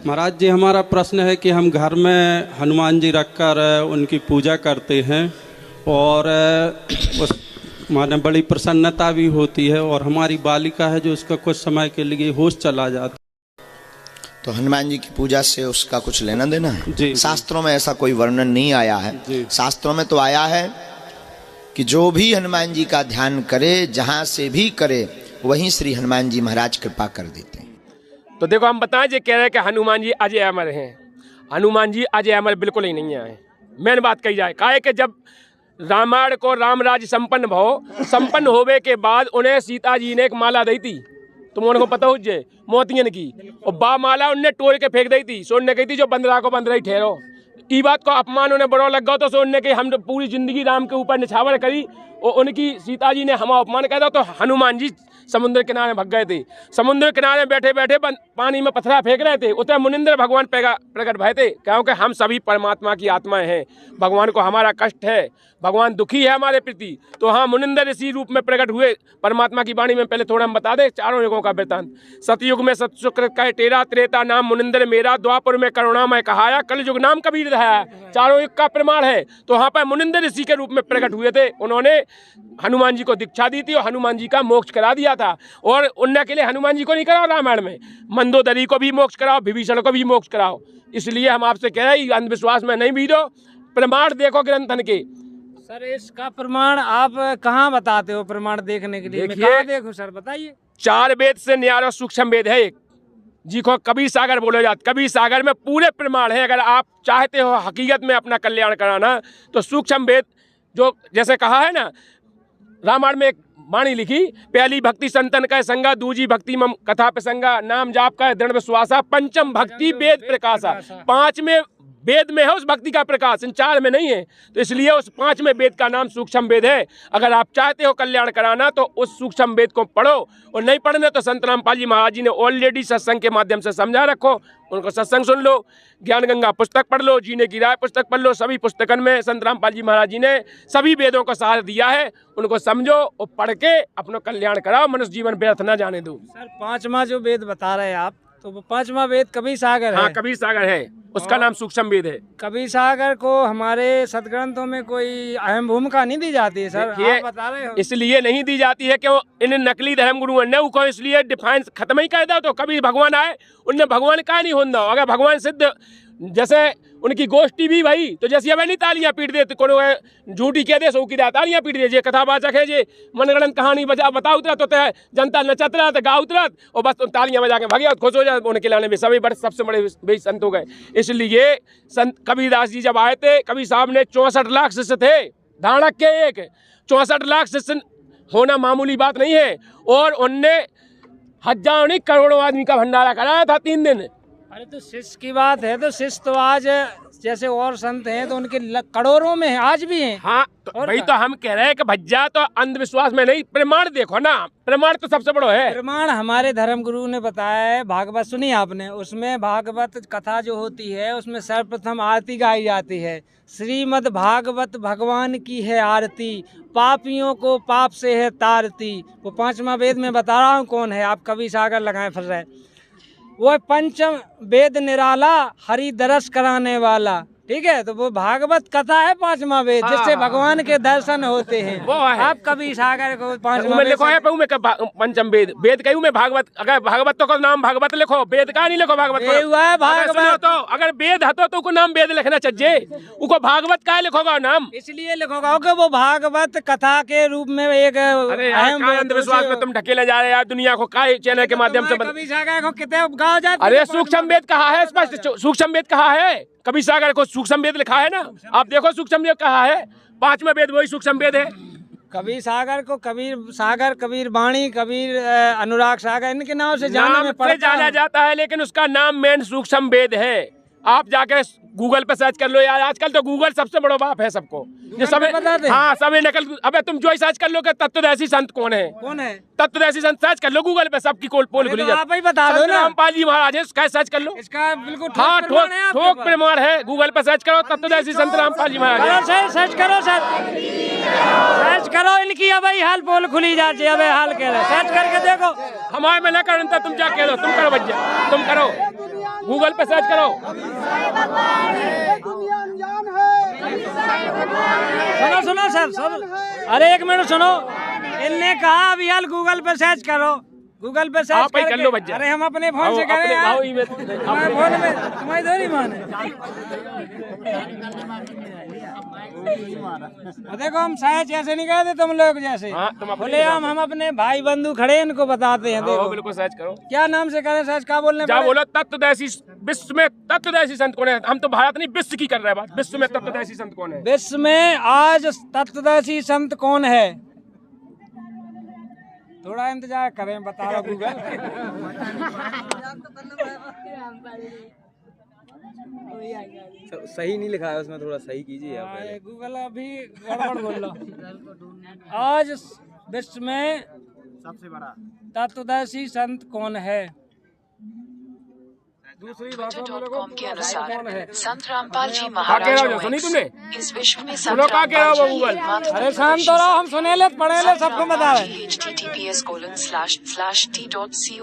महाराज जी, हमारा प्रश्न है कि हम घर में हनुमान जी रखकर उनकी पूजा करते हैं और उस माने बड़ी प्रसन्नता भी होती है, और हमारी बालिका है जो उसका कुछ समय के लिए होश चला जाता। तो हनुमान जी की पूजा से उसका कुछ लेना देना है? जी। शास्त्रों में ऐसा कोई वर्णन नहीं आया है। जी। शास्त्रों में तो आया है कि जो भी हनुमान जी का ध्यान करे, जहां से भी करे, वहीं श्री हनुमान जी महाराज कृपा कर देते हैं। तो देखो, हम बताएं जे कह रहे हैं कि हनुमान जी अजय अमर हैं। हनुमान जी अजय अमर बिल्कुल ही नहीं है। मेन बात कही जाए, काहे कि जब रामायण को रामराज संपन्न होवे के बाद उन्हें सीता जी ने एक माला दी थी, तुम उनको पता हो जे मोतियन की, और बा माला उनने तोड़ के फेंक दी थी। सोचने गई थी जो बंदरा को बंदरा ही ठहरो। ई बात को अपमान उन्हें बड़ो लग गया, तो सोचने के हम पूरी जिंदगी राम के ऊपर निछावर करी और उनकी सीता जी ने हम अपमान कर दिया। तो हनुमान जी समुद्र किनारे भग गए थे। समुद्र किनारे बैठे बैठे पानी में पत्थरा फेंक रहे थे। उतने मुनिंद्र भगवान प्रकट भय थे, क्योंकि हम सभी परमात्मा की आत्माएं हैं। भगवान को हमारा कष्ट है, भगवान दुखी है हमारे प्रति, तो हाँ, मुनिंद्र इसी रूप में प्रकट हुए। परमात्मा की वाणी में पहले थोड़ा हम बता दें चारों युगों का वृत्तांत। सतयुग में सतशुक्र कह तेरा, त्रेता नाम मुनिंद्र मेरा, द्वापर में करुणामय कहाया, कलयुग नाम कबीर रहा। चारों युग का प्रमाण है। तो वहाँ पर मुनिंद्र ऋषि के रूप में प्रकट हुए थे। उन्होंने हनुमान जी को दीक्षा दी थी और हनुमान जी का मोक्ष करा दिया था। और उनने के लिए हनुमान जी को नहीं कराओ, रामायण में मंदोदरी को भी मोक्ष कराओ, विभीषण को भी मोक्ष कराओ। इसलिए हम आपसे कह रहे हैं, अंधविश्वास में नहीं बीतो, प्रमाण देखो ग्रंथन के। सर, इसका प्रमाण आप कहाँ बताते हो? प्रमाण देखने के लिए मैं कहाँ देखूं सर, बताइए। 4 वेद से न्यारा सूक्ष्म वेद है एक, जिसको कबीर सागर बोले जाते। कबीर सागर में पूरे प्रमाण है। अगर आप चाहते हो हकीकत में अपना कल्याण कराना, तो सूक्ष्म वेद जो जैसे कहा है ना, रामायण में एक वाणी लिखी, पहली भक्ति संतन का संगा, दूजी भक्ति मम कथा प्रसंगा, नाम जाप का दृढ़ विश्वासा, पंचम भक्ति वेद प्रकाशा। 5 में वेद में है उस भक्ति का प्रकाश, इन 4 में नहीं है। तो इसलिए उस 5वें वेद का नाम सूक्ष्म वेद है। अगर आप चाहते हो कल्याण कराना, तो उस सूक्ष्म वेद को पढ़ो, और नहीं पढ़ना तो संत रामपाल जी महाराज जी ने ऑलरेडी सत्संग के माध्यम से समझा रखो। उनको सत्संग सुन लो, ज्ञान गंगा पुस्तक पढ़ लो, जीने की राह पुस्तक पढ़ लो। सभी पुस्तकन में संत रामपाल जी महाराज जी ने सभी वेदों का सहारा दिया है। उनको समझो और पढ़ के अपना कल्याण कराओ, मनुष्य जीवन व्यर्थ न जाने दो। सर, 5वां जो वेद बता रहे हैं आप, तो वो 5वां वेद कबीर सागर है। हाँ, कबीर सागर है, उसका नाम सूक्ष्म वेद है। कबीर सागर को हमारे सदग्रंथों में कोई अहम भूमिका नहीं दी जाती है सर, आप बता रहे हो। इसलिए नहीं दी जाती है कि वो इन नकली धर्म गुरुओं ने उनको इसलिए डिफाइन खत्म ही कर दो। तो कभी भगवान आए, उनने भगवान का नहीं होना। अगर भगवान सिद्ध, जैसे उनकी गोष्ठी भी भाई, तो जैसे अब नहीं तालियां पीट देते, कोनो झूठी कह दे सो की तालियां पीट दे, जे कथावाचक है, जे मनगणन कहानी बता उतरत, तो जनता नचत रहा, गा उतरत, और बस तालियां बजा के भागे, खुश हो जाए। उनके लाने में सभी बड़े सबसे बड़े संत हो गए। इसलिए संत कबीरदास जी जब आए थे, कबीर साहब ने 64 लाख शिष्य थे, धारणक के एक 64 लाख शिष्य होना मामूली बात नहीं है। और उनने हजारों नहीं करोड़ों आदमी का भंडारा कराया था 3 दिन। अरे तो शिष्य की बात है, तो शिष्य तो आज जैसे और संत हैं तो उनके करोड़ों में हैं, आज भी हैं। हाँ, तो भाई तो हम कह रहे हैं कि भज्जा तो अंधविश्वास में नहीं, प्रमाण देखो ना, प्रमाण तो सबसे बड़ा है। प्रमाण हमारे धर्म गुरु ने बताया है, भागवत सुनी आपने, उसमें भागवत कथा जो होती है उसमें सर्वप्रथम आरती गाई जाती है। श्रीमद् भागवत भगवान की है आरती, पापियों को पाप से है तारती। वो 5वां वेद में बता रहा हूँ कौन है, आप कभी सागर लगाए फंस रहे। वो पंचम वेद निराला, हरि दरस कराने वाला। ठीक है, तो वो भागवत कथा है 5वां वेद, जिससे भगवान के दर्शन होते हैं। वो है। आप कभी सागर को 5वां वेद लिखो है, पंचम वेद, वेद कहूँ मैं भागवत। अगर भागवत तो का नाम भागवत लिखो, वेद का नहीं लिखो भागवत। भागवत तो अगर वेद हतो तो नाम वेद लिखना चाहिए, उनको भागवत का लिखोगा नाम, इसलिए लिखोगा कि वो भागवत कथा के रूप में एक अंधविश्वास में तुम ढकेले जा रहे हैं दुनिया को, काय चैनल के माध्यम से। कभी सागर को कितने गाँव जाते? अरे सूक्ष्म वेद कहा है, स्पष्ट सूक्ष्म वेद कहा है, कबीर सागर को सूक्ष्म वेद लिखा है ना, आप देखो सूक्ष्म वेद कहा है। 5वां वेद वही सूक्ष्म वेद है। कबीर सागर को कबीर सागर, कबीर वाणी, कबीर अनुराग सागर, इनके नाम से जाना जाता है, लेकिन उसका नाम मेन सूक्ष्म वेद है। आप जाके गूगल पे सर्च कर लो यार, आजकल तो गूगल सबसे बड़ा बाप है सबको, जो सब हाँ सब नकल। अबे तुम जो ही सर्च कर लो कि तत्वदर्शी संत कौन है, तत्वदर्शी संत सर्च कर लो गूगल पे, सबकी पोल खुली जाती है। आप ही बता दो ना, रामपाल जी महाराज है, उसका सर्च कर लो, इसका बिल्कुल हाँ ठोक प्रमाण है। गूगल पे सर्च करो तत्वदर्शी संत रामपाल जी महाराज, सर्च करो सर, सर्च करो, इनकी अब हाल पोल खुली जाती है। अब हाल कह रहे सर्च करके देखो, हमारे में न करो, तुम क्या कह दो, तुम करो भैया, तुम करो। गूगल पे सर्च करो। सुनो सुनो सर, अरे एक मिनट सुनो, इनने कहा अभी हाल गूगल पे सर्च करो, गूगल पे सर्च आप ही कर लो बच्चा। अरे हम अपने फोन से करें यार, फोन में तुम्हारी थोड़ी मान है। देखो हम सर्च ऐसे नहीं करते तुम लोग जैसे, बोले हम अपने भाई बंधु खड़े इनको बताते हैं। देखो बिल्कुल सर्च करो। क्या नाम से करें सर्च, क्या बोलने क्या बोलो? तत्वदर्शी, विश्व में तत्वदर्शी संत कौन है? हम तो भारत नहीं विश्व की कर रहे हैं बात। विश्व में तत्वदर्शी संत कौन है? विश्व में आज तत्वदर्शी संत कौन है? थोड़ा इंतजार करें, बता रहा गूगल। सही नहीं लिखा है उसमें, थोड़ा सही कीजिए आप पहले। गूगल अभी गड़बड़ बोल रहा। आज विश्व में सबसे बड़ा तत्वदर्शी संत कौन है? दूसरी Twitter.com के अनुसार संत रामपाल जी क्या महाराज कह रहा हो? सुनी तुमने? इस विश्व में सुनो संत क्या कह रहा रामपाल हो जी गूगल? एकमात्र अरे शांत हो रहा, हम सुने ले पढ़े ले सबको बता रहे। https://t.co/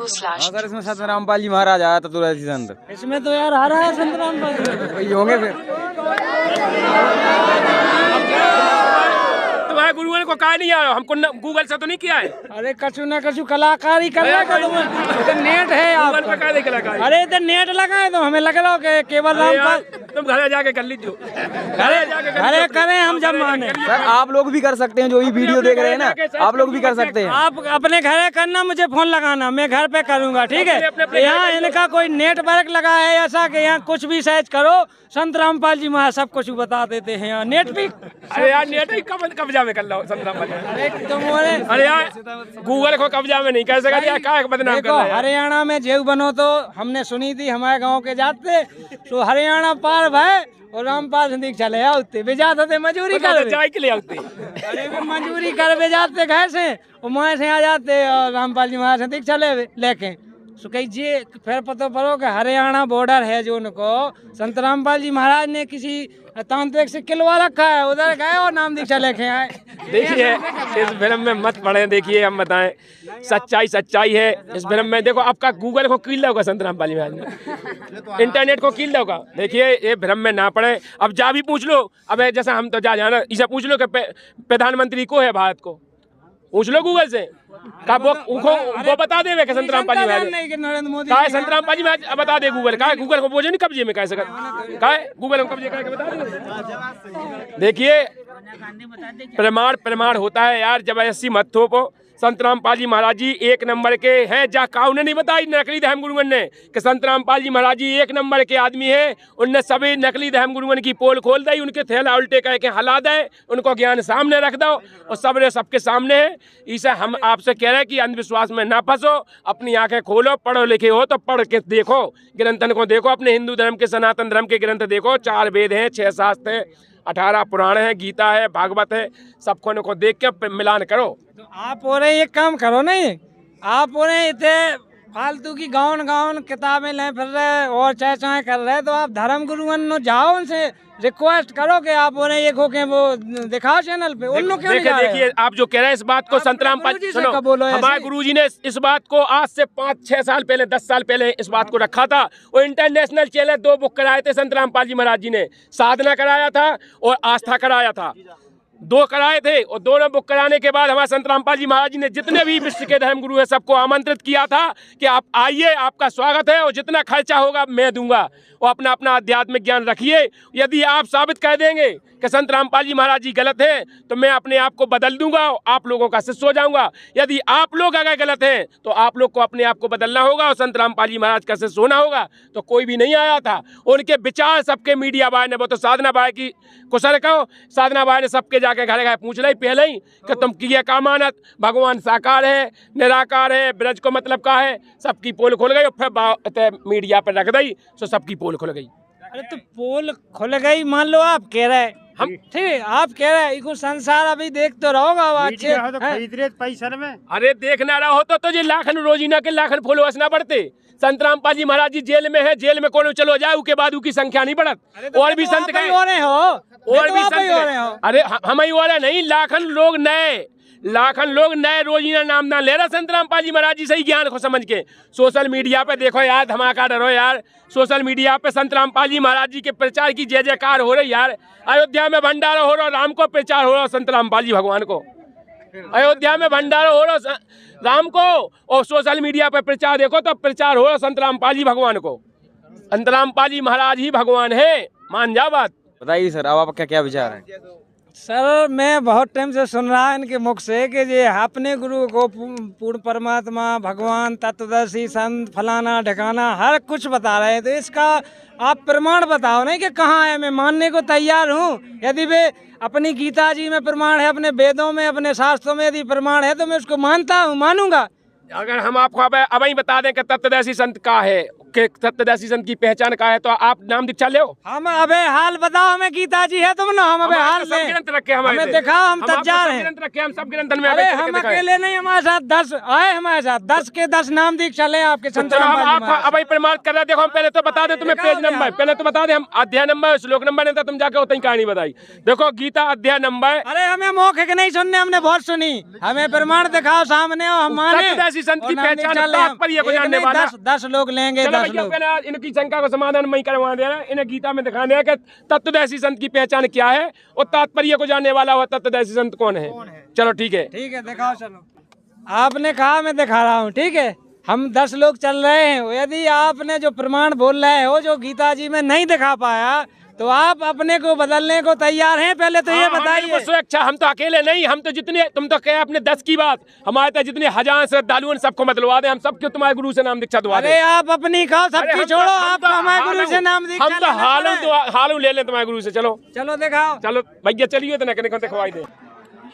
सर इसमें सत रामपाल जी महाराज आया तत्वदर्शी संत, इसमें तो यार आ रहा है संत रामपाल जी। वही होंगे फिर। तुम्हारे गुरुओं को कहा नहीं आया? हमको गूगल से तो नहीं किया है। अरे कछु न कछु कलाकारी कर रहा है, इधर नेट है गूगल पे आपका। क्या देख लगा? अरे इधर नेट लगा है तो हमें लग रहा हो कि केवल रामपाल। तुम घर जाके कर लीजिए, अरे करें हम जब माने। सर आप लोग भी कर सकते हैं, जो भी वीडियो देख रहे हैं ना, आप लोग भी कर सकते हैं। आप अपने घर करना, मुझे फोन लगाना, मैं घर पे करूंगा, ठीक है। यहाँ इनका कोई नेटवर्क लगा है ऐसा कि यहाँ कुछ भी सर्च करो, संत रामपाल जी महाराज सब कुछ बता देते हैं। यहाँ नेट भी, अरे यार नेट ही कब्जा में कर लो संत रामपाल जी। अरे तुम बोले अरे यार गूगल को कब्जा में नहीं कर सकते यार, क्या बदनाम कर देखो रहे हैं? हरियाणा में जेव बनो तो हमने सुनी थी, हमारे गांव के जाते तो हरियाणा पार भाई और रामपाल से दीक्षा ले आते बेजात होते मजूरी कर चाय के लिए आते। अरे वे मजूरी कर बेजाते घर से और माए से आ जाते और रामपाल जी महाराज से दीक्षा लेके सो कही जी फिर पता पड़ो कि हरियाणा बॉर्डर है जो उनको संत रामपाल जी महाराज ने किसी तांत्रिक से किलवा रखा है, उधर गए और नाम दीक्षा लेके आए। देखिए इस फिल्म में मत पढ़े, देखिए हम बताएं सच्चाई है इस फिल्म में। देखो आपका गूगल को कील होगा संत रामपाल जी महाराज ने, इंटरनेट को कील होगा। देखिए ये भ्रम में ना पड़े। अब जा भी पूछ लो, अब जैसा हम तो जाना, इसे पूछ लो कि प्रधानमंत्री को है भारत को, पूछ लो गूगल से, का वो बता देवे कि संत रामपाल जी महाराज का है। संत रामपाल जी महाराज बता दे गूगल का है, गूगल को बोझे नहीं कब्जे में कैसे का है, गूगल को कब्जे करके बता दे। देखिए प्रमाण होता है यार, जबरदस्ती मत थोपो। संत रामपाल जी महाराज जी एक नंबर के हैं। जा का उन्हें नहीं बताई नकली धर्म गुरुगण ने कि संत रामपाल जी महाराज जी एक नंबर के आदमी है। उनने सभी नकली धर्म गुरुगण की पोल खोल दी, उनके थैला उल्टे कह के हला दे, उनको ज्ञान सामने रख दो और सबके सामने है। इसे हम आपसे कह रहे हैं कि अंधविश्वास में ना फंसो, अपनी आंखें खोलो, पढ़ो लिखे हो तो पढ़ के देखो, ग्रंथन को देखो, अपने हिंदू धर्म के सनातन धर्म के ग्रंथ देखो। 4 वेद हैं, 6 शास्त्र हैं, 18 पुराण है, गीता है, भागवत है, सबको को देख के मिलान करो। तो आप हो रहे एक काम करो नहीं, आप हो रहे इतने फालतू की गाउन किताबें ले फिर रहे और चाहे कर रहे, तो आप धर्म गुरुओं जाओ, उनसे रिक्वेस्ट करो कि आप हो रहे एक हो के वो दिखाओ चैनल पे। उन लोग देखिए आप जो कह रहे हैं इस बात को संत रामपाल सुनो, हमारे गुरुजी ने इस बात को आज से 5-6 साल पहले 10 साल पहले इस बात को रखा था। वो इंटरनेशनल चैनल 2 बुक कराए थे संत रामपाल जी महाराज जी ने, साधना कराया था और आस्था कराया था, 2 कराए थे। और दोनों बुक कराने के बाद हमारे संत रामपाल जी महाराज जी ने जितने भी विश्व के धर्म गुरु हैं सबको आमंत्रित किया था कि आप आइए, आपका स्वागत है और जितना खर्चा होगा मैं दूंगा, और अपना अपना आध्यात्मिक ज्ञान रखिए। यदि आप साबित कर देंगे कि संत रामपाल जी महाराज जी गलत हैं तो मैं अपने आप को बदल दूंगा, आप लोगों का शिष्य हो जाऊंगा। यदि आप लोग अगर गलत हैं तो आप लोग को अपने आप को बदलना होगा और संत रामपाल जी महाराज का शिष्य होना होगा। तो कोई भी नहीं आया था, उनके विचार सबके मीडिया बाय ने, वो तो साधना बाय की कुशल कहो, साधना बाय ने सबके जाके घर घर पूछ रही पहले ही कि तुम किए का मानत, भगवान साकार है, निराकार है, ब्रज को मतलब का है, सबकी पोल खुल गई और फिर मीडिया पर रख दी तो सबकी पोल खुल गई। अरे तो पोल खुल गई, मान लो आप कह रहे हैं, हम ठीक है आप कह रहे हैं इको संसार अभी देख तो रहोगा अच्छे तो खरीद रहे पैसा में। अरे देखना रहा हो तो ये लाखन रोजीना के लाखन फॉलोअर्स ना बढ़ते। संत रामपाल जी महाराज जी जेल में है, जेल में कौन चलो जाए उसके बाद उसकी संख्या नहीं बढ़त। और भी संत गए हो रहे हो, और भी संत गए। अरे हम ही वाले नहीं, लाखन लोग नए लाखन लोग नए रोजीना नामदान ले रहे संत रामपाल जी महाराज जी से ही ज्ञान को समझ के। सोशल मीडिया पे देखो यार, धमाका डरो यार, सोशल मीडिया पे संत रामपाल जी महाराज जी के प्रचार की जय जयकार हो रही यार। अयोध्या में भंडारा हो रहा, राम को प्रचार हो रहा, संत रामपाल जी भगवान को। अयोध्या में भंडारा हो रहा राम को, और सोशल मीडिया पे प्रचार देखो तो प्रचार हो रहा संत रामपाल जी भगवान को। संत रामपाल जी महाराज ही भगवान है, मान जा बात। बताइए सर, अब आपका क्या विचार है? सर मैं बहुत टाइम से सुन रहा इनके मुख से कि ये अपने गुरु को पूर्ण परमात्मा, भगवान, तत्वदर्शी, संत, फलाना ढकाना हर कुछ बता रहे हैं। तो इसका आप प्रमाण बताओ नहीं कि कहाँ है। मैं मानने को तैयार हूँ, यदि वे अपनी गीता जी में प्रमाण है, अपने वेदों में, अपने शास्त्रों में यदि प्रमाण है तो मैं उसको मानता हूँ, मानूंगा। अगर हम आपको अब ही बता दें कि तत्वदर्शी संत का है, कि तत्वदर्शी संत की पहचान का है, तो आप नाम दीक्षा ले। हम अबे हाल बताओ, हमें गीता जी है तुम ना, हम अबे हाल सब ग्रंथ रखे, हमें दिखाओ, हम तैयार हैं। ग्रंथ रखे, हम सब ग्रंथ में। अरे हम अकेले नहीं, हमारे साथ 10 आए, हमारे साथ 10 के 10 नाम दीक्षा ले आपके संत रामपाल जी महाराज। अब प्रमाण कर रहे। देखो हम पहले तो बता दें तुम्हें पेज नंबर, पहले तो बता दें हम अध्याय नंबर, श्लोक नंबर नहीं था, तुम जाके उतनी कहानी बताई। देखो गीता अध्याय नंबर। अरे हमें मौखिक नहीं सुनने, हमने बहुत सुनी, हमें प्रमाण दिखाओ सामने और हम माने। तत्वदर्शी संत की पहचान तात्पर्य को जानने वाला 10 लोग लेंगे, 10 लोग। इनकी शंका को समाधान मैं करवा दे रहा है। इन्हें गीता में दिखाने है कि तत्वदर्शी संत की पहचान क्या है और तात्पर्य को जानने वाला हुआ तत्वदर्शी संत कौन है। चलो ठीक है, ठीक है, दिखाओ। चलो आपने कहा, मैं दिखा रहा हूँ, ठीक है। हम 10 लोग चल रहे हैं, यदि आपने जो प्रमाण बोल रहे हो जो गीता जी में नहीं दिखा पाया तो आप अपने को बदलने को तैयार हैं? पहले तो ये बताइए। अच्छा, हम तो अकेले नहीं, हम तो जितने, तुम तो कहे अपने 10 की बात, हमारे तो जितने हजार श्रद्धालु सबको बदलवा दे, हम सबको तुम्हारे गुरु से नाम दीक्षा दवा दे। अरे आप अपनी खाओ, सबकी छोड़ो, आप हमारे गुरु से नाम दीक्षा। हम तो हालू ले लें तुम्हारे गुरु से। चलो चलो दिखाओ, चलो भैया चलिए, तो न दिखवाई दे,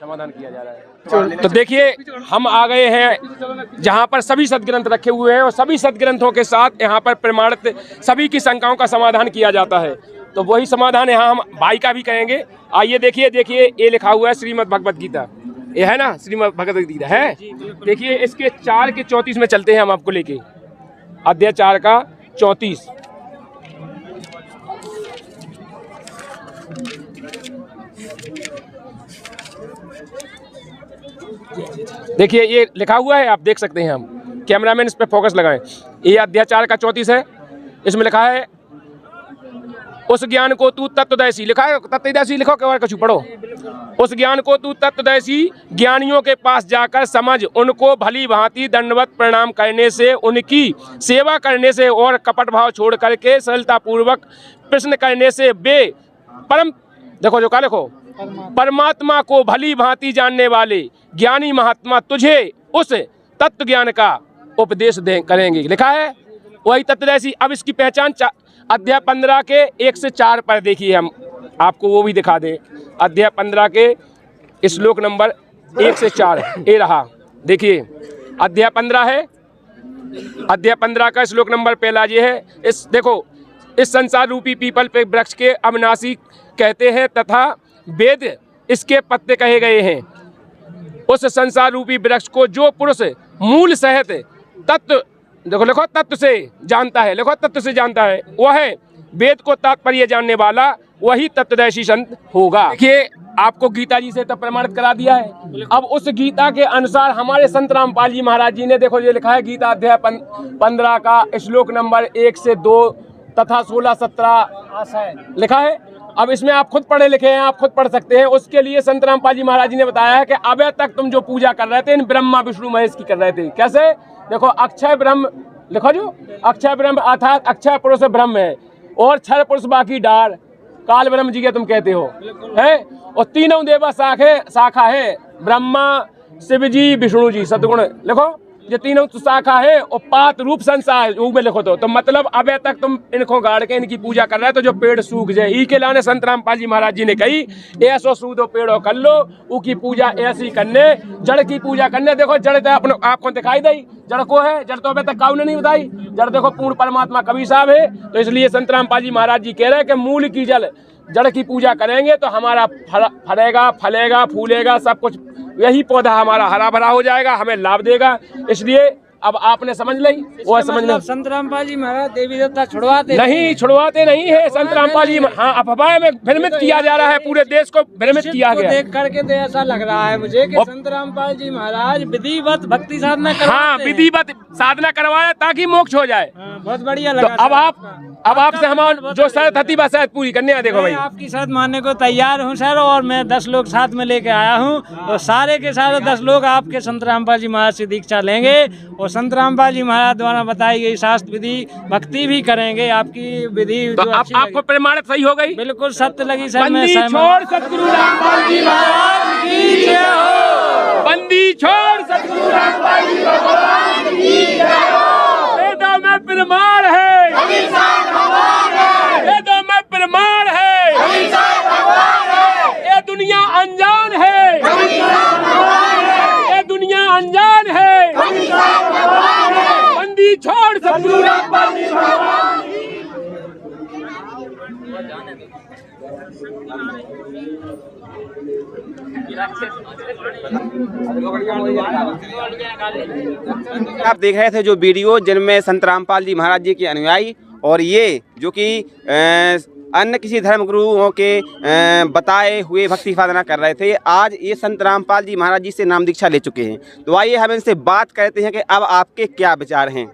समाधान किया जा रहा है। तो देखिए हम आ गए हैं जहाँ पर सभी सदग्रंथ रखे हुए हैं और सभी सदग्रंथों के साथ यहाँ पर प्रमाणित सभी की शंकाओं का समाधान किया जाता है। तो वही समाधान यहाँ हम भाई का भी कहेंगे। आइए देखिए, ये लिखा हुआ है श्रीमद् भगवत गीता, ये है ना, श्रीमद् भगवत गीता है। देखिए इसके 4 के 34 में चलते हैं हम आपको लेके, अध्याय 4 का 34। देखिए ये लिखा हुआ है, आप देख सकते हैं, हम कैमरामैन इस पे फोकस लगाएं। ये अध्याय 4 का 34 है। इसमें लिखा है उस ज्ञान को तू तत्वदर्शी, लिखा है तत्वदर्शी, लिखो के कछु पढ़ो। उस ज्ञान को तू तत्वदर्शी ज्ञानियों के पास जाकर समझ, उनको भली भांति दंडवत प्रणाम करने से, उनकी सेवा करने से और कपट भाव छोड़ करके सरलता पूर्वक प्रश्न करने से वे परम, देखो जो का लिखो, परमात्मा को भली भांति जानने वाले ज्ञानी महात्मा तुझे उस तत्व ज्ञान का उपदेश करेंगे। लिखा है वही तत्वदर्शी। अब इसकी पहचान अध्याय 15 के 1 से 4 पर देखिए, हम आपको वो भी दिखा दें। अध्याय 15 के श्लोक नंबर 1 से 4 ये रहा। देखिए अध्याय 15 है, अध्याय 15 का श्लोक नंबर पहला ये है। इस देखो, इस संसार रूपी पीपल पे वृक्ष के अविनाशी कहते हैं तथा वेद इसके पत्ते कहे गए हैं। उस संसार रूपी वृक्ष को जो पुरुष मूल सहित तत्व, देखो लिखो तत्व से जानता है, लिखो तत्व से जानता है, वह है वेद को तात्पर्य जानने वाला, वही तत्वदर्शी संत होगा। देखिए आपको गीता जी से तो प्रमाणित करा दिया है। अब उस गीता के अनुसार हमारे संत रामपाल जी महाराज जी ने, देखो ये लिखा है गीता अध्याय 15 का श्लोक नंबर 1 से 2 तथा 16-17 लिखा है। अब इसमें आप खुद पढ़े लिखे हैं, आप खुद पढ़ सकते हैं। उसके लिए संत रामपाल जी महाराज जी ने बताया है कि अबे तक तुम जो पूजा कर रहे थे इन ब्रह्मा विष्णु महेश की कर रहे थे। कैसे? देखो अक्षय ब्रह्म, लिखो जो अक्षय ब्रह्म अर्थात अक्षय पुरुष ब्रह्म है और क्षर पुरुष बाकी डार, काल ब्रह्म जी के तुम कहते हो हैं, और तीनों देवा शाखा है, ब्रह्मा, शिव जी, विष्णु जी, सदगुण। लिखो ये तीनों तो शाखा है और पात रूप संसार में लिखो तो मतलब अबे तक तुम इनको गाड़ के इनकी पूजा कर रहे हो तो जो पेड़ सूख जाए। ई के लाने संत रामपाल जी महाराज जी ने कही ऐसो सूदो पेड़ो कर लो, उकी पूजा ऐसी करने, जड़ की पूजा करने। देखो जड़ तो अपने आपको दिखाई दी, जड़ को है, जड़ तो अबे तक काउ ने नहीं बताई। जड़ देखो पूर्ण परमात्मा कबीर साहब है। तो इसलिए संत रामपाल जी महाराज जी कह रहे हैं कि मूल की जड़ की पूजा करेंगे तो हमारा फलेगा, फलेगा, फूलेगा, सब कुछ, यही पौधा हमारा हरा भरा हो जाएगा, हमें लाभ देगा। इसलिए अब आपने समझ ली वो समझ लो। संत रामपाल जी महाराज देवी देवता छुड़वाते नहीं छुड़वाते नहीं है संत रामपाल जी। हाँ अफवाह में भ्रमित किया जा रहा है, पूरे देश को भ्रमित किया गया। देख करके तो ऐसा लग रहा है मुझे कि संत रामपाल जी महाराज विधिवत भक्ति साधना करवाते हाँ विधिवत साधना करवाया ताकि मोक्ष हो जाए। बहुत बढ़िया तो लगा। अब आपसे हम जो शर्त थी बस शायद पूरी करने देखो भाई। आपकी शर्त मानने को तैयार हूँ सर, और मैं 10 लोग साथ में लेके आया हूँ और सारे के सारे 10 लोग आपके संत रामपाल जी महाराज से दीक्षा लेंगे और संत रामपाल जी महाराज द्वारा बताई गई शास्त्र विधि भक्ति भी करेंगे। आपकी विधि तो आपको प्रमाणित सही हो गई, बिल्कुल सत्य लगी सर। बंदी छोड़ सतगुरु रामपाल जी महाराज की जय हो। बंदी छोड़ सतगुरु रामपाल जी भगवान की जय हो। वेदों में प्रमाण है, वेदों में प्रमाण है, ये दुनिया अनजान है, ये दुनिया अनजान है। बंदी छोड़ सतगुरु रामपाल जी भगवान की। आप देख रहे थे जो वीडियो जिनमें संत रामपाल जी महाराज जी के अनुयायी और ये जो कि अन्य किसी धर्म गुरुओं के बताए हुए भक्ति साधना कर रहे थे, आज ये संत रामपाल जी महाराज जी से नाम दीक्षा ले चुके हैं। तो आइए हम इनसे बात करते हैं कि अब आपके क्या विचार हैं।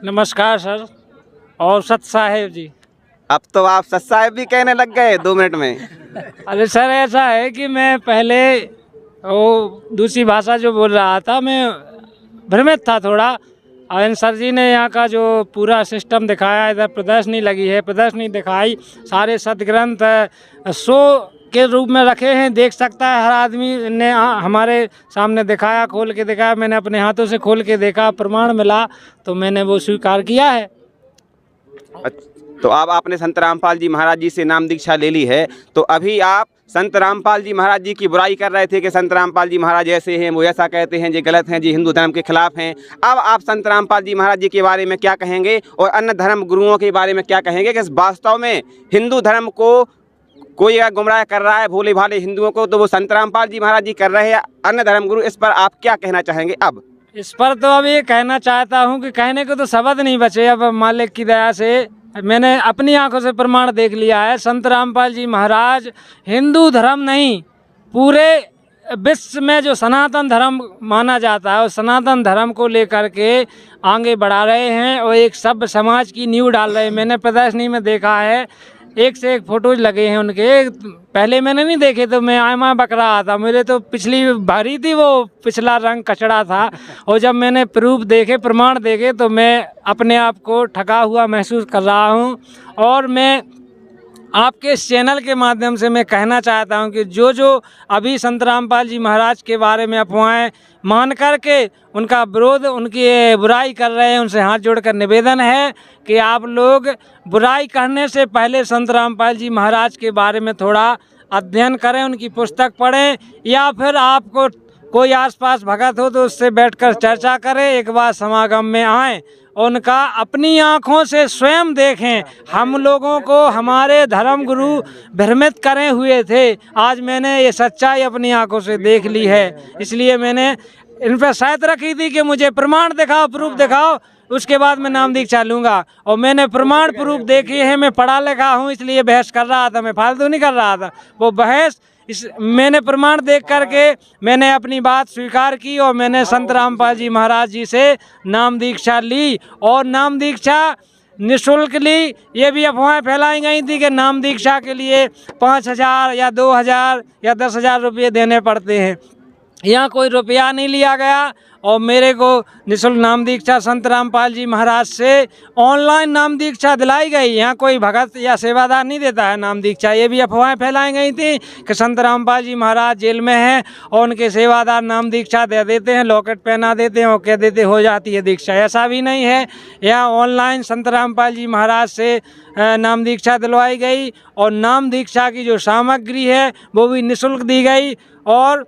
नमस्कार सर और सत साहेब जी। अब तो आप सत साहेब भी कहने लग गए 2 मिनट में। अरे सर ऐसा है कि मैं पहले वो दूसरी भाषा जो बोल रहा था मैं भ्रमित था थोड़ा। और सर जी ने यहाँ का जो पूरा सिस्टम दिखाया, इधर प्रदर्शनी लगी है, प्रदर्शनी दिखाई, सारे सदग्रंथ शो के रूप में रखे हैं, देख सकता है हर आदमी ने हमारे सामने दिखाया, खोल के दिखाया। मैंने अपने हाथों से खोल के देखा, प्रमाण मिला तो मैंने वो स्वीकार किया है। तो अब आपने संत रामपाल जी महाराज जी से नाम दीक्षा ले ली है, तो अभी आप संत रामपाल जी महाराज जी की बुराई कर रहे थे कि संत रामपाल जी महाराज ऐसे हैं, वो ऐसा कहते हैं, ये गलत हैं, जी हिंदू धर्म के खिलाफ हैं। अब आप संत रामपाल जी महाराज जी के बारे में क्या कहेंगे और अन्य धर्म गुरुओं के बारे में क्या कहेंगे कि वास्तव में हिंदू धर्म को कोई अगर गुमराह कर रहा है भोले भाले हिंदुओं को, तो वो संत रामपाल जी महाराज जी कर रहे हैं, अन्य धर्म गुरु। इस पर आप क्या कहना चाहेंगे? अब इस पर तो अब ये कहना चाहता हूँ कि कहने को तो शब्द नहीं बचे। अब मालिक की दया से मैंने अपनी आंखों से प्रमाण देख लिया है। संत रामपाल जी महाराज हिंदू धर्म नहीं, पूरे विश्व में जो सनातन धर्म माना जाता है उस सनातन धर्म को लेकर के आगे बढ़ा रहे हैं और एक सभ्य समाज की नींव डाल रहे हैं। मैंने प्रदर्शनी में देखा है, एक से एक फोटोज लगे हैं उनके। पहले मैंने नहीं देखे तो मैं आयमा बक रहा था, मेरे तो पिछली भरी थी, वो पिछला रंग कचड़ा था। और जब मैंने प्रूफ देखे, प्रमाण देखे, तो मैं अपने आप को ठगा हुआ महसूस कर रहा हूँ। और मैं आपके इस चैनल के माध्यम से मैं कहना चाहता हूं कि जो जो अभी संत रामपाल जी महाराज के बारे में अफवाहें मान करके उनका विरोध, उनकी बुराई कर रहे हैं, उनसे हाथ जोड़कर निवेदन है कि आप लोग बुराई करने से पहले संत रामपाल जी महाराज के बारे में थोड़ा अध्ययन करें, उनकी पुस्तक पढ़ें, या फिर आपको कोई आसपास भगत हो तो उससे बैठकर चर्चा करें, एक बार समागम में आएँ, उनका अपनी आँखों से स्वयं देखें। हम लोगों को हमारे धर्म गुरु भ्रमित करे हुए थे, आज मैंने ये सच्चाई अपनी आँखों से देख ली है। इसलिए मैंने इन पर शर्त रखी थी कि मुझे प्रमाण दिखाओ, प्रूफ दिखाओ, उसके बाद मैं नाम दीक्षा लूँगा। और मैंने प्रमाण प्रूफ देखे हैं, मैं पढ़ा लिखा हूँ, इसलिए बहस कर रहा था, मैं फालतू नहीं कर रहा था। वो बहस मैंने प्रमाण देख करके मैंने अपनी बात स्वीकार की और मैंने संत रामपाल जी महाराज जी से नाम दीक्षा ली। और नाम दीक्षा निःशुल्क ली। ये भी अफवाहें फैलाई गई थी कि नाम दीक्षा के लिए 5,000 या 2,000 या 10,000 रुपये देने पड़ते हैं। यहाँ कोई रुपया नहीं लिया गया और मेरे को निःशुल्क नाम दीक्षा संत रामपाल जी महाराज से ऑनलाइन नाम दीक्षा दिलाई गई। यहाँ कोई भगत या सेवादार नहीं देता है नाम दीक्षा। ये भी अफवाहें फैलाई गई थी कि संत रामपाल जी महाराज जेल में हैं और उनके सेवादार नाम दीक्षा दे देते हैं, लॉकेट पहना देते हैं और कह देते हो जाती है दीक्षा। ऐसा भी नहीं है। यहाँ ऑनलाइन संत रामपाल जी महाराज से नाम दीक्षा दिलवाई गई और नाम दीक्षा की जो सामग्री है वो भी निःशुल्क दी गई। और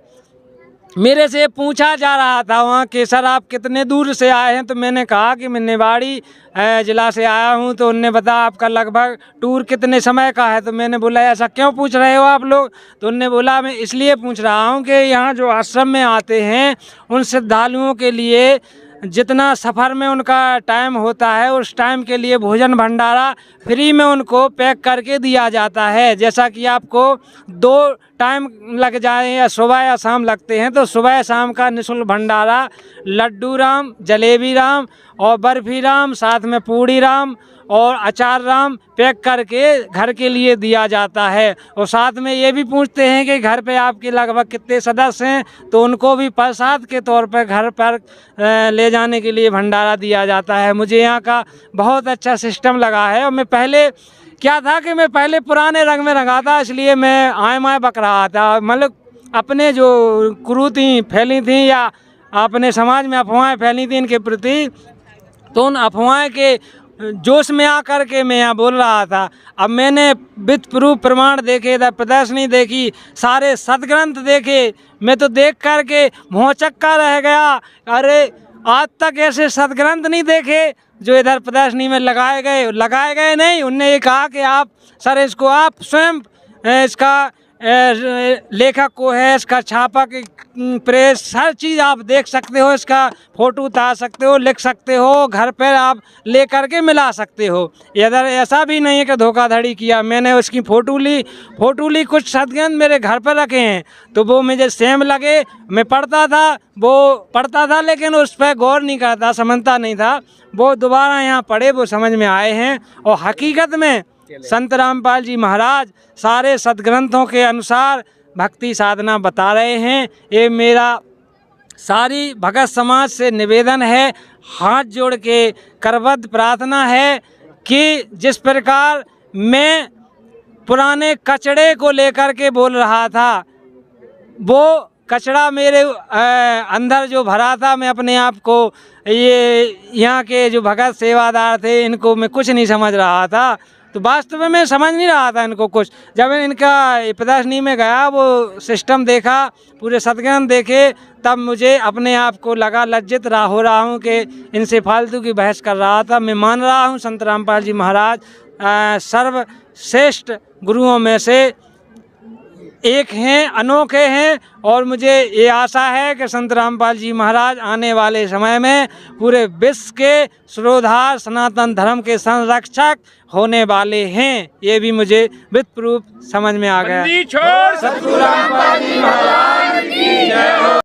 मेरे से पूछा जा रहा था वहाँ कि सर आप कितने दूर से आए हैं, तो मैंने कहा कि मैं निवाड़ी ज़िला से आया हूँ। तो उनने बताया आपका लगभग टूर कितने समय का है। तो मैंने बोला ऐसा क्यों पूछ रहे हो आप लोग? तो उनने बोला मैं इसलिए पूछ रहा हूँ कि यहाँ जो आश्रम में आते हैं उन श्रद्धालुओं के लिए जितना सफ़र में उनका टाइम होता है उस टाइम के लिए भोजन भंडारा फ्री में उनको पैक करके दिया जाता है। जैसा कि आपको 2 टाइम लग जाए या सुबह या शाम लगते हैं तो सुबह शाम का निःशुल्क भंडारा लड्डू राम, जलेबी राम और बर्फी राम, साथ में पूड़ी राम और अचार राम पैक करके घर के लिए दिया जाता है। और साथ में ये भी पूछते हैं कि घर पे आपके लगभग कितने सदस्य हैं, तो उनको भी प्रसाद के तौर पर घर पर ले जाने के लिए भंडारा दिया जाता है। मुझे यहाँ का बहुत अच्छा सिस्टम लगा है। और मैं पहले क्या था कि मैं पहले पुराने रंग में रंगा था, इसलिए मैं आए माए बक रहा था। मतलब अपने जो कुरीति फैली थी या अपने समाज में अफवाहें फैली थी इनके प्रति, तो उन अफवाहें के जोश में आकर के मैं यहाँ बोल रहा था। अब मैंने विद प्रूफ प्रमाण देखे, इधर प्रदर्शनी देखी, सारे सदग्रंथ देखे, मैं तो देख कर के भौचक्का रह गया। अरे आज तक ऐसे सदग्रंथ नहीं देखे जो इधर प्रदर्शनी में लगाए गए नहीं। उनने ये कहा कि आप सर इसको आप स्वयं इसका लेखक को है, इसका छापक प्रेस हर चीज़ आप देख सकते हो, इसका फ़ोटो उतार सकते हो, लिख सकते हो, घर पर आप ले करके मिला सकते हो। इधर ऐसा भी नहीं है कि धोखाधड़ी किया। मैंने उसकी फ़ोटो ली, कुछ सदग्रंथ मेरे घर पर रखे हैं तो वो मुझे सेम लगे, मैं पढ़ता था लेकिन उस पर गौर नहीं करता, समझता नहीं था। वो दोबारा यहाँ पढ़े, वो समझ में आए हैं। और हकीकत में संत रामपाल जी महाराज सारे सदग्रंथों के अनुसार भक्ति साधना बता रहे हैं। ये मेरा सारी भगत समाज से निवेदन है, हाथ जोड़ के करबद्ध प्रार्थना है कि जिस प्रकार मैं पुराने कचड़े को लेकर के बोल रहा था, वो कचड़ा मेरे अंदर जो भरा था, मैं अपने आप को ये यहाँ के जो भगत सेवादार थे इनको मैं कुछ नहीं समझ रहा था। तो वास्तव में मैं समझ नहीं रहा था इनको कुछ। जब मैं इनका प्रदर्शनी में गया, वो सिस्टम देखा, पूरे सदग्रंथ देखे, तब मुझे अपने आप को लगा लज्जित हो रहा हूँ कि इनसे फालतू की बहस कर रहा था। मैं मान रहा हूँ संत रामपाल जी महाराज सर्वश्रेष्ठ गुरुओं में से एक हैं, अनोखे हैं। और मुझे ये आशा है कि संत रामपाल जी महाराज आने वाले समय में पूरे विश्व के सुरोधार सनातन धर्म के संरक्षक होने वाले हैं। ये भी मुझे विद प्रूफ समझ में आ गया। छोड़ सतगुरु रामपाल जी महाराज की जय हो।